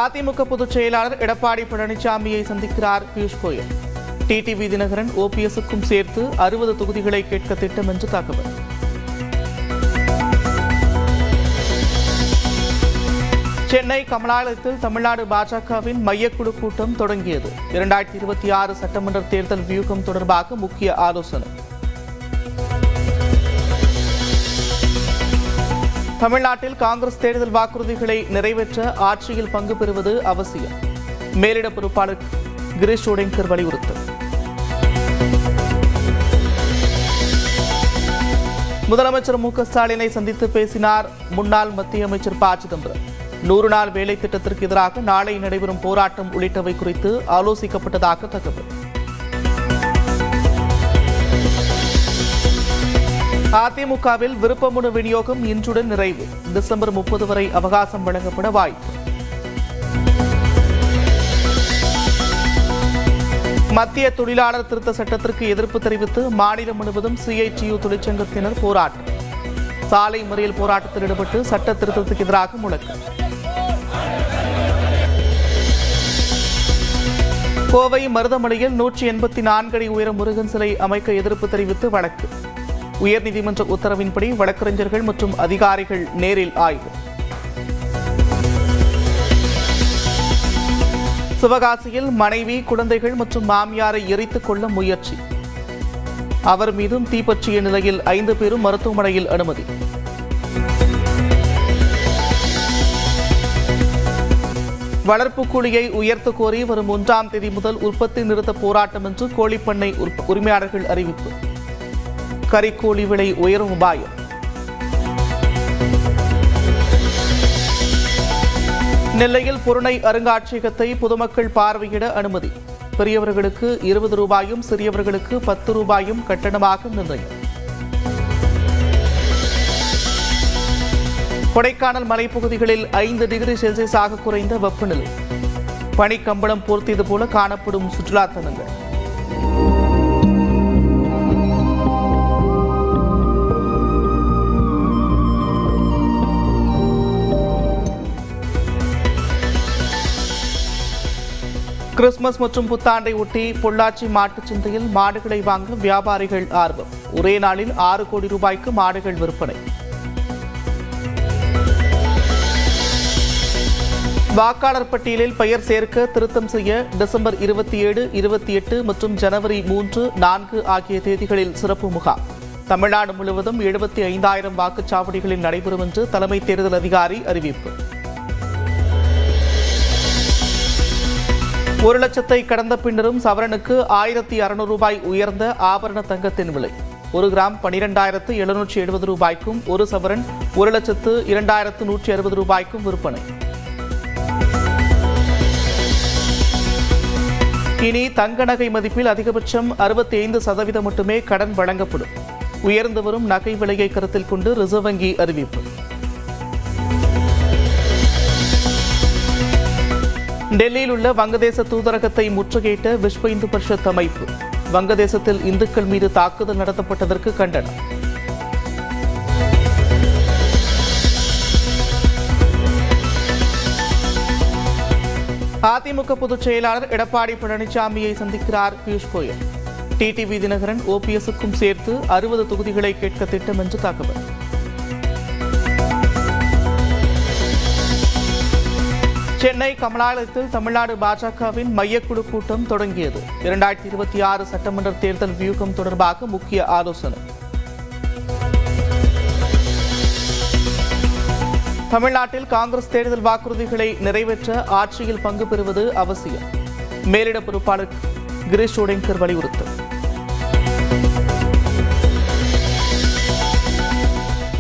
அதிமுக பொதுச் செயலாளர் எடப்பாடி பழனிசாமியை சந்திக்கிறார் பியூஷ் கோயல். டிடிவி தினகரன் ஓபிஎஸ்க்கும் சேர்த்து 60 தொகுதிகளை கேட்க திட்டம் என்று தகவல். சென்னை கமலாலயத்தில் தமிழ்நாடு பாஜகவின் மையக்குழு கூட்டம் தொடங்கியது. 2026 சட்டமன்ற தேர்தல் வியூகம் தொடர்பாக முக்கிய ஆலோசனை. தமிழ்நாட்டில் காங்கிரஸ் தேர்தல் வாக்குறுதிகளை நிறைவேற்ற ஆட்சியில் பங்கு பெறுவது அவசியம். மேலிட பொறுப்பாளர் கிரீஷ் ஓடேங்கர் வலியுறுத்தல். முதலமைச்சர் மு.க.ஸ்டாலினை சந்தித்து பேசினார் முன்னாள் மத்திய அமைச்சர் ப. சிதம்பரம். 100 நாள் வேலை திட்டத்திற்கு எதிராக நாளை நடைபெறும் போராட்டம் உள்ளிட்டவை குறித்து ஆலோசிக்கப்பட்டதாக தகவல். அதிமுகவில் விருப்பமனு விநியோகம் இன்றுடன் நிறைவு. டிசம்பர் 30 வரை அவகாசம் வழங்கப்பட வாய்ப்பு. மத்திய தொழிலாளர் திருத்த சட்டத்திற்கு எதிர்ப்பு தெரிவித்து மாநிலம் முழுவதும் சிஐடியு தொழிற்சங்கத்தினர் போராட்டம். சாலை மறியல் போராட்டத்தில் ஈடுபட்டு சட்ட திருத்தத்துக்கு எதிராக முழக்கம். கோவை மருதமலையில் 184 அடி உயர முருகன் சிலை அமைக்க எதிர்ப்பு தெரிவித்து வழக்கு. உயர்நீதிமன்ற உத்தரவின்படி வழக்கறிஞர்கள் மற்றும் அதிகாரிகள் நேரில் ஆய்வு. சிவகாசியில் மனைவி, குழந்தைகள் மற்றும் மாமியாரை எரித்துக் கொள்ள முயற்சி. அவர் மீதும் தீப்பற்றிய நிலையில் 5 பேரும் மருத்துவமனையில் அனுமதி. வளர்ப்பு கூலியை உயர்த்த கோரி வரும் 1ஆம் தேதி முதல் உற்பத்தி நிறுத்த போராட்டம் என்று கோழிப்பண்ணை உரிமையாளர்கள் அறிவிப்பு. கறிக்கோழி விலை உயரும் உபாயம். நெல்லையில் புறநை அருங்காட்சியகத்தை பொதுமக்கள் பார்வையிட அனுமதி. பெரியவர்களுக்கு 20 ரூபாயும் சிறியவர்களுக்கு 10 ரூபாயும் கட்டணமாக நிர்ணயம். கொடைக்கானல் மலைப்பகுதிகளில் 5 டிகிரி செல்சியஸாக குறைந்த வெப்பநிலை. பனிக்கம்பளம் போர்த்தியது போல காணப்படும் சுற்றுலா தலங்கள். கிறிஸ்துமஸ் மற்றும் புத்தாண்டை ஒட்டி பொள்ளாச்சி மாட்டுச் சந்தையில் மாடுகளை வாங்க வியாபாரிகள் ஆர்வம். ஒரே நாளில் 6 கோடி ரூபாய்க்கு மாடுகள் விற்பனை. வாக்காளர் பட்டியலில் பெயர் சேர்க்க திருத்தம் செய்ய டிசம்பர் 27, 28 மற்றும் ஜனவரி 3, 4 ஆகிய தேதிகளில் சிறப்பு முகாம். தமிழ்நாடு முழுவதும் 75,000 வாக்குச்சாவடிகளில் நடைபெறும் என்று தலைமை தேர்தல் அதிகாரி அறிவிப்பு. 1 லட்சத்தை கடந்த பின்னரும் சவரனுக்கு 1,600 ரூபாய் உயர்ந்த ஆபரண தங்கத்தின் விலை. 1 கிராம் 12,770 ரூபாய்க்கும் 1 சவரன் 1,02,160 ரூபாய்க்கும் விற்பனை. இனி தங்க நகை மதிப்பில் அதிகபட்சம் 65% மட்டுமே கடன் வழங்கப்படும். உயர்ந்து வரும் நகை விலையை கருத்தில் கொண்டு ரிசர்வ் வங்கி அறிவிப்பு. டெல்லியில் உள்ள வங்கதேச தூதரகத்தை முற்றுகையிட்ட விஸ்வ இந்து பரிஷத் அமைப்பு. வங்கதேசத்தில் இந்துக்கள் மீது தாக்குதல் நடத்தப்பட்டதற்கு கண்டனம். அதிமுக பொதுச் செயலாளர் எடப்பாடி பழனிசாமியை சந்திக்கிறார் பியூஷ் கோயல். டிடிவி தினகரன் ஓபிஎஸ்க்கும் சேர்த்து 60 தொகுதிகளை கேட்க திட்டம் என்று தகவல். சென்னை கமலாலயத்தில் தமிழ்நாடு பாஜகவின் மையக்குழு கூட்டம் தொடங்கியது. 2026 சட்டமன்ற தேர்தல் வியூகம் தொடர்பாக முக்கிய ஆலோசனை. தமிழ்நாட்டில் காங்கிரஸ் தேர்தல் வாக்குறுதிகளை நிறைவேற்ற ஆட்சியில் பங்கு பெறுவது அவசியம். மேலிட பொறுப்பாளர் கிரீஷ் ஓடேங்கர் வலியுறுத்தல்.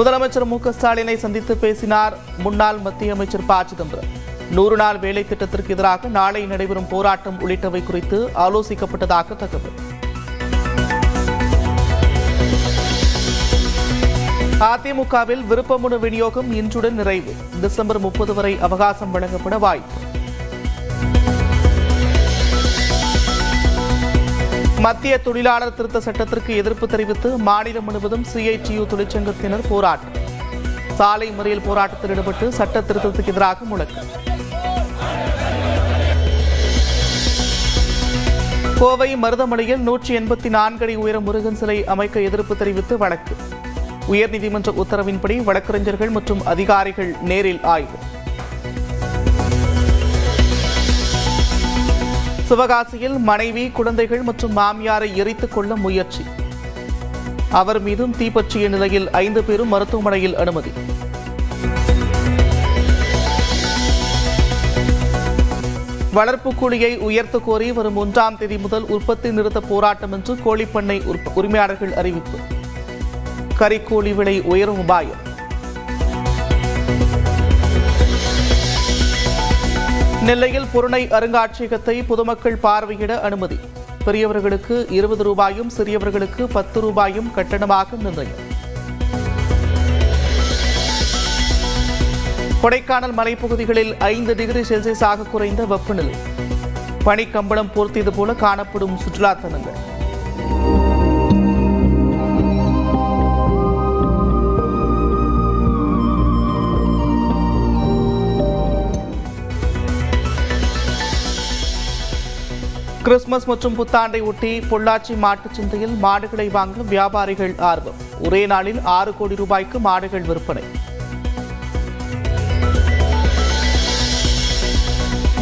முதலமைச்சர் மு.க.ஸ்டாலினை சந்தித்து பேசினார் முன்னாள் மத்திய அமைச்சர் ப. சிதம்பரம். 100 நாள் வேலை திட்டத்திற்கு எதிராக நாளை நடைபெறும் போராட்டம் உள்ளிட்டவை குறித்து ஆலோசிக்கப்பட்டதாக தகவல். அதிமுகவில் விருப்பமனு விநியோகம் இன்றுடன் நிறைவு. டிசம்பர் 30 வரை அவகாசம் வழங்கப்பட வாய்ப்பு. மத்திய தொழிலாளர் திருத்த சட்டத்திற்கு எதிர்ப்பு தெரிவித்து மாநிலம் முழுவதும் சிஐடியு தொழிற்சங்கத்தினர் போராட்டம். சாலை மறியல் போராட்டத்தில் ஈடுபட்டு சட்ட திருத்தத்துக்கு எதிராக முழக்கம். கோவை மருதமலையில் 184 அடி உயர முருகன் சிலை அமைக்க எதிர்ப்பு தெரிவித்து வழக்கு. உயர்நீதிமன்ற உத்தரவின்படி வழக்கறிஞர்கள் மற்றும் அதிகாரிகள் நேரில் ஆய்வு. சிவகாசியில் மனைவி, குழந்தைகள் மற்றும் மாமியாரை எரித்துக் கொள்ள முயற்சி. அவர் மீதும் தீப்பற்றிய நிலையில் 5 பேரும் மருத்துவமனையில் அனுமதி. வளர்ப்பு கூலியை உயர்த்த கோரி வரும் 1ஆம் தேதி முதல் உற்பத்தி நிறுத்த போராட்டம் என்று கோழிப்பண்ணை உரிமையாளர்கள் அறிவிப்பு. கறிக்கோழி விலை உயரும் அபாயம். நெல்லையில் புறநை அருங்காட்சியகத்தை பொதுமக்கள் பார்வையிட அனுமதி. பெரியவர்களுக்கு 20 ரூபாயும் சிறியவர்களுக்கு 10 ரூபாயும் கட்டணமாக நிர்ணயம். கொடைக்கானல் மலைப்பகுதிகளில் 5 டிகிரி செல்சியஸாக குறைந்த வெப்பநிலை. பனிக்கம்பளம் போர்த்தியது போல காணப்படும் சுற்றுலா தலங்கள். கிறிஸ்துமஸ் மற்றும் புத்தாண்டை ஒட்டி பொள்ளாச்சி மாட்டுச் சந்தையில் மாடுகளை வாங்க வியாபாரிகள் ஆர்வம். ஒரே நாளில் 6 கோடி ரூபாய்க்கு மாடுகள் விற்பனை.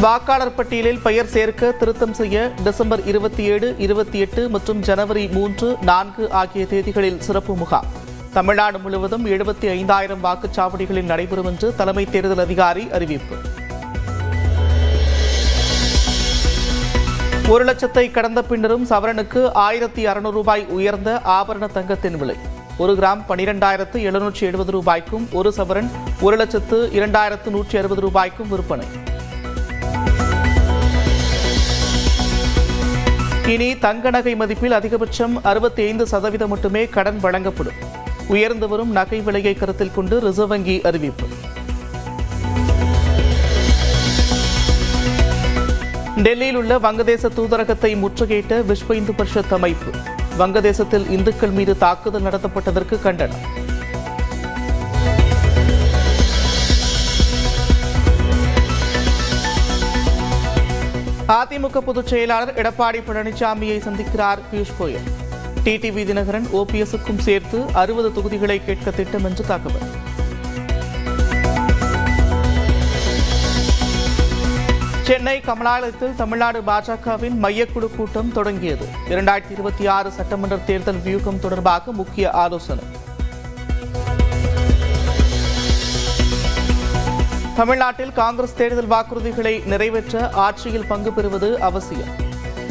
வாக்காளர் பட்டியலில் பெயர் சேர்க்க திருத்தம் செய்ய டிசம்பர் 27, 28 மற்றும் ஜனவரி 3, 4 ஆகிய தேதிகளில் சிறப்பு முகாம். தமிழ்நாடு முழுவதும் 75,000 வாக்குச்சாவடிகளில் நடைபெறும் என்று தலைமை தேர்தல் அதிகாரி அறிவிப்பு. 1 லட்சத்தை கடந்த பின்னரும் சவரனுக்கு 1,600 ரூபாய் உயர்ந்த ஆபரண தங்கத்தின் விலை. 1 கிராம் 12,770 ரூபாய்க்கும் 1 சவரன் 1,02,160 ரூபாய்க்கும் விற்பனை. இனி தங்க நகை மதிப்பில் அதிகபட்சம் 65% மட்டுமே கடன் வழங்கப்படும். உயர்ந்து வரும் நகை விலையை கருத்தில் கொண்டு ரிசர்வ் வங்கி அறிவிப்பு. டெல்லியில் உள்ள வங்கதேச தூதரகத்தை முற்றுகையிட்ட விஸ்வ இந்து பரிஷத் அமைப்பு. வங்கதேசத்தில் இந்துக்கள் மீது தாக்குதல் நடத்தப்பட்டதற்கு கண்டனம். அதிமுக பொதுச் செயலாளர் எடப்பாடி பழனிசாமியை சந்திக்கிறார் பியூஷ் கோயல். டிடிவி தினகரன், ஓபிஎஸ்க்கும் சேர்த்து 60 தொகுதிகளை கேட்க திட்டம் என்று தகவல். சென்னை கமலாலயத்தில் தமிழ்நாடு பாஜகவின் மையக்குழு கூட்டம் தொடங்கியது. 2026 சட்டமன்ற தேர்தல் வியூகம் தொடர்பாக முக்கிய ஆலோசனை. தமிழ்நாட்டில் காங்கிரஸ் தேர்தல் வாக்குறுதிகளை நிறைவேற்ற ஆட்சியில் பங்கு பெறுவது அவசியம்.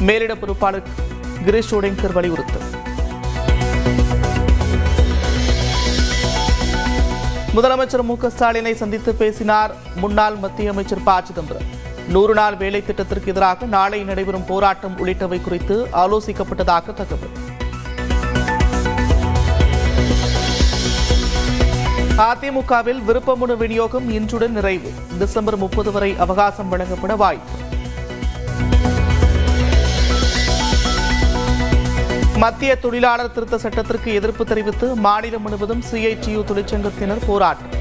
மேலிட பொறுப்பாளர் கிரீஷ் சோடங்கர் வலியுறுத்தல். முதலமைச்சர் மு.க. ஸ்டாலினை சந்தித்து பேசினார் முன்னாள் மத்திய அமைச்சர் ப. சிதம்பரம். 100 நாள் வேலை திட்டத்திற்கு எதிராக நாளை நடைபெறும் போராட்டம் உள்ளிட்டவை குறித்து ஆலோசிக்கப்பட்டதாக தகவல். அதிமுகவில் விருப்பமனு விநியோகம் இன்றுடன் நிறைவு. டிசம்பர் 30 வரை அவகாசம் வழங்கப்பட வாய்ப்பு. மத்திய தொழிலாளர் திருத்த சட்டத்திற்கு எதிர்ப்பு தெரிவித்து மாநிலம் முழுவதும் சிஐடியு தொழிற்சங்கத்தினர் போராட்டம்.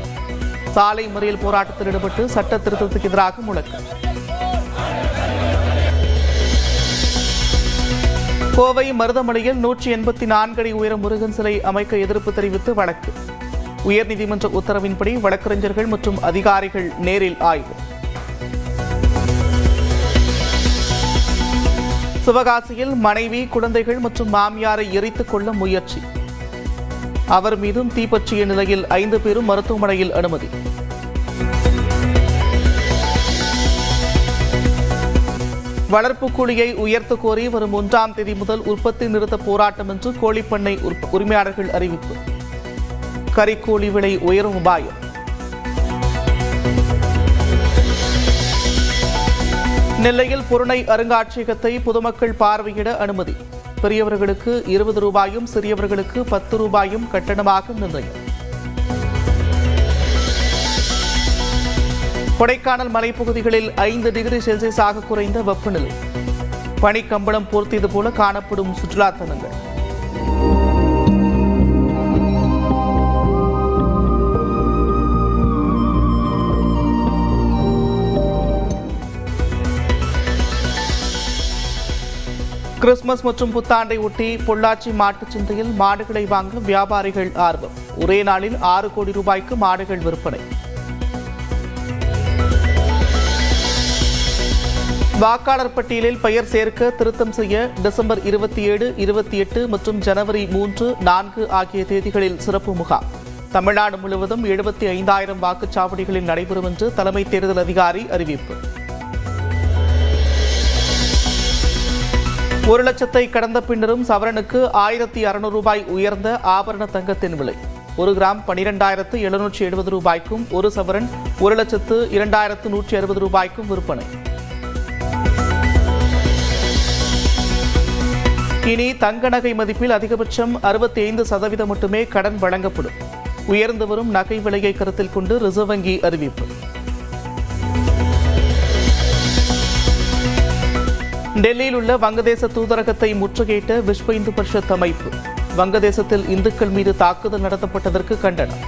சாலை மறியல் போராட்டத்தில் ஈடுபட்டு சட்ட திருத்தத்துக்கு எதிராக முழக்கம். கோவை மருதமலையில் 184 அடி உயர முருகன் சிலை அமைக்க எதிர்ப்பு தெரிவித்து வழக்கு. உயர்நீதிமன்ற உத்தரவின்படி வழக்கறிஞர்கள் மற்றும் அதிகாரிகள் நேரில் ஆய்வு. சிவகாசியில் மனைவி, குழந்தைகள் மற்றும் மாமியாரை எரித்துக் கொள்ள முயற்சி. அவர் மீதும் தீப்பற்றிய நிலையில் 5 பேரும் மருத்துவமனையில் அனுமதி. வளர்ப்பு கூலியை உயர்த்த கோரி வரும் 1ஆம் தேதி முதல் உற்பத்தி நிறுத்த போராட்டம் என்று கோழிப்பண்ணை உரிமையாளர்கள் அறிவிப்பு. கறிக்கோழி விலை உயரும் அபாயம். நெல்லையில் புறநை அருங்காட்சியகத்தை பொதுமக்கள் பார்வையிட அனுமதி. பெரியவர்களுக்கு 20 ரூபாயும் சிறியவர்களுக்கு 10 ரூபாயும் கட்டணமாக நிர்ணயம். கொடைக்கானல் மலைப்பகுதிகளில் 5 டிகிரி செல்சியஸாக குறைந்த வெப்பநிலை. பனிக்கம்பளம் போர்த்தியது போல காணப்படும் சுற்றுலா தலங்கள். கிறிஸ்துமஸ் மற்றும் புத்தாண்டை ஒட்டி பொள்ளாச்சி மாட்டுச் சந்தையில் மாடுகளை வாங்க வியாபாரிகள் ஆர்வம். ஒரே நாளில் 6 கோடி ரூபாய்க்கு மாடுகள் விற்பனை. வாக்காளர் பட்டியலில் பெயர் சேர்க்க திருத்தம் செய்ய டிசம்பர் 27, 28 மற்றும் ஜனவரி 3, 4 ஆகிய தேதிகளில் சிறப்பு முகாம். தமிழ்நாடு முழுவதும் 75,000 வாக்குச்சாவடிகளில் நடைபெறும் என்று தலைமை தேர்தல் அதிகாரி அறிவிப்பு. 1 லட்சத்தை கடந்த பின்னரும் சவரனுக்கு 1,600 ரூபாய் உயர்ந்த ஆபரண தங்கத்தின் விலை. 1 கிராம் 12,770 ரூபாய்க்கும் 1 சவரன் 1,02,160 ரூபாய்க்கும் விற்பனை. இனி தங்க நகை மதிப்பில் அதிகபட்சம் 65% மட்டுமே கடன் வழங்கப்படும். உயர்ந்து வரும் நகை விலையை கருத்தில் கொண்டு ரிசர்வ் வங்கி அறிவிப்பு. டெல்லியில் உள்ள வங்கதேச தூதரகத்தை முற்றுகையிட்ட விஸ்வ இந்து பரிஷத் அமைப்பு. வங்கதேசத்தில் இந்துக்கள் மீது தாக்குதல் நடத்தப்பட்டதற்கு கண்டனம்.